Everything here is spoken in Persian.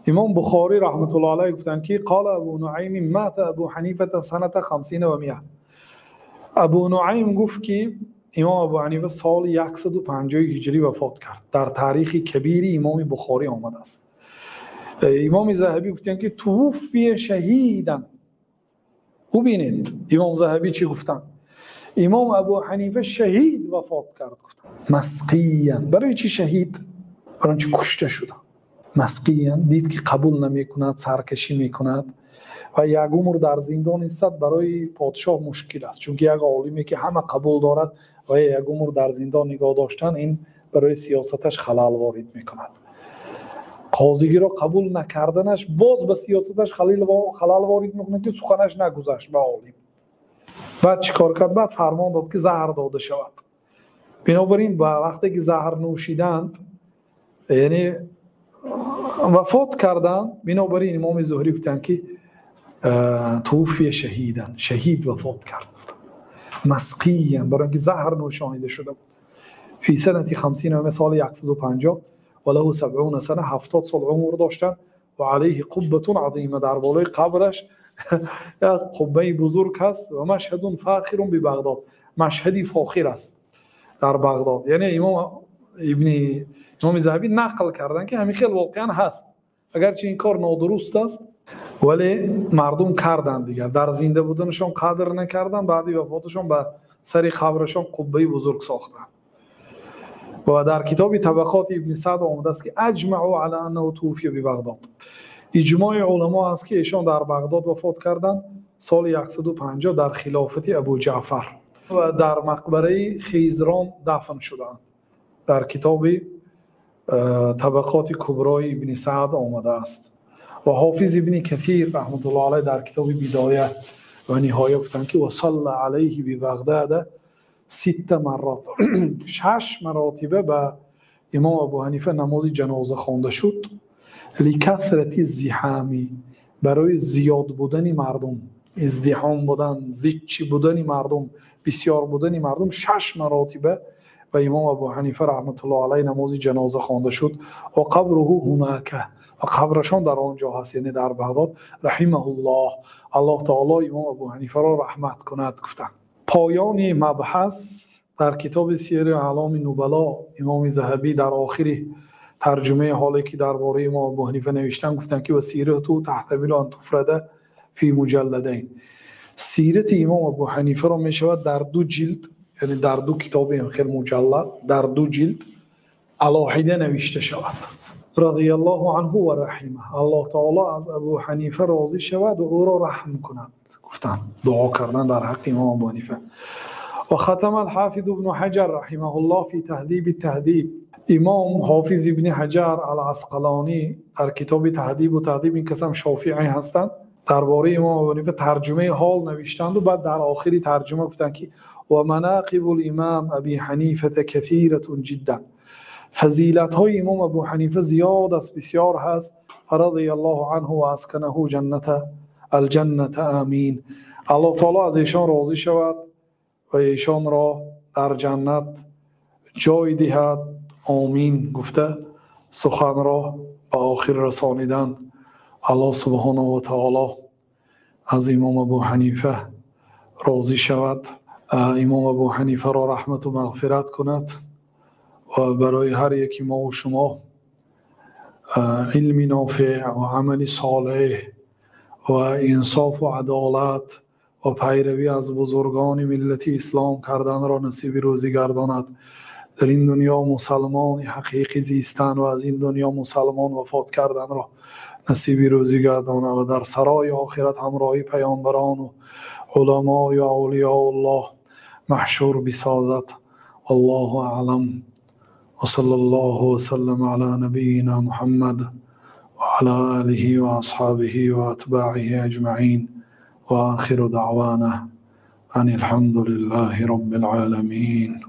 امام بخاری رحمت الله علیه گفتن که قال ابو نعیم مات ابو حنیفه سنه 50 و 100. ابو نعیم گفت که امام ابو حنیفه سال 150 هجری وفات کرد. در تاریخ کبیری امام بخاری آمده است. امام ذهبی گفتن که توفی شهیدن. ببینید امام ذهبی چی گفتن؟ امام ابو حنیفه شهید وفات کرد. گفتن مسقیاً. برای چی شهید؟ برای اینکه کشته شده. مسقیاً دید که قبول نمی کند، سرکشی می کند و یک عمر در زندان است. برای پادشاه مشکل است، چون یک عالمی که همه قبول دارد و یک عمر در زندان نگاه داشتن، این برای سیاستش خلل وارد می کند. قاضیگی را قبول نکردنش باز به سیاستش خلل وارد می کند که سخنش نگذشت به عالم. بعد چیکار کرد؟ بعد فرمان داد که زهر داده شود. بنابراین با وقتی که زهر نوشیدند، یعنی وفات کردن، بنابراین امام زهری گفتن که توفی شهیدن، شهید وفات کرد. مسقیاً، برای اینکه زهر نوشانیده شده بود. فی سنه 50 سال 150 و له 70 سنه، 70 سال عمر داشتن و علیه قبه عظیمه، در بالای قبرش یک قبه بزرگ است و مشهد فاخر به بغداد، مشهدی فاخر است در بغداد. یعنی امام ذهبی نقل کردن که همین خیلی واقعا هست، اگرچه این کار نادرست است ولی مردم کردن دیگه. در زنده بودنشون قدر نکردن، بعدی وفاتشون به سر قبرشون قبه بزرگ ساختن. و در کتاب طبقات ابن سعد آمده است که اجمعوا علی انه توفی ببغداد. اجماع علما است که ایشان در بغداد وفات کردند سال 150 در خلافت ابو جعفر و در مقبره خیزران دفن شدند. در کتاب طبقات کبرای ابن سعد آمده است. و حافظ ابن کثیر رحمت الله علیه در کتاب بدایه و نهایه گفتند که وصلی علیه ببغداد 6 مرات 6 مراتبه به امام ابو حنیفه نماز جنازه خوانده شد. لکثرت الزحام، برای زیاد بودن مردم، ازدحام بودن، زیچ بودن مردم، بسیار بودن مردم، 6 مراتبه و امام ابو حنیفه رحمت الله علیه نماز جنازه خوانده شد. و قبره هناک، و قبرشان در آنجا هست، یعنی در بغداد. رحمه الله، الله تعالی امام ابو حنیفه را رحمت کند. گفتند پایان مبحث در کتاب سیر اعلام نبلا امام ذهبی در آخر ترجمه حالی که درباره امام ابو حنیفه نوشتن گفتند که و سیرته تحتمل ان تفرد فی مجلدین. سیرت امام ابو حنیفه را می شود در 2 جلد، یعنی در 2 کتاب خیلی مجلد، در 2 جلد علاهیده نوشته شود. رضی الله عنه و رحمه، الله تعالی از ابو حنیفه راضی شود و او را رحم کند. گفتن دعا کردن در حق امام ابو حنیفه. و ختم الحافظ ابن حجر رحمه الله فی تهذیب التهذیب. امام حافظ ابن حجر العسقلانی در کتاب تهذیب و تهذیب، این قسم شافعی هستند، درباره امام ابو حنیفه ترجمه حال نوشتند و بعد در آخری ترجمه گفتند که و مناقب الامام ابی حنیفه کثیره جدا. فضیلت های امام ابو حنیفه زیاد است، بسیار هست. فرضی الله عنه و اسکنه الجنه آمین. الله تعالی از ایشان راضی شود و ایشان را در جنت جای دهد. آمین گفته سخن را به آخر رسانیدن. الله سبحانه و تعالی از امام ابو حنیفه راضی شود، امام ابو حنیفه را رحمت و مغفرت کند و برای هر یکی ما و شما علم نافع و عمل صالح و انصاف و عدالت و پیروی از بزرگان ملت اسلام کردن را نصیب روزی گرداند. در این دنیا مسلمان حقیقی زیستن و از این دنیا مسلمان وفات کردن را نصیب روزی گرداند و در سرای آخرت همراهی پیامبران و علما و اولیاء الله محشور بسازد. والله اعلم و صلی الله وسلم علی نبینا محمد و علی آله و اصحابه و اتباعه اجمعین و آخر دعوانا ان الحمد لله رب العالمین.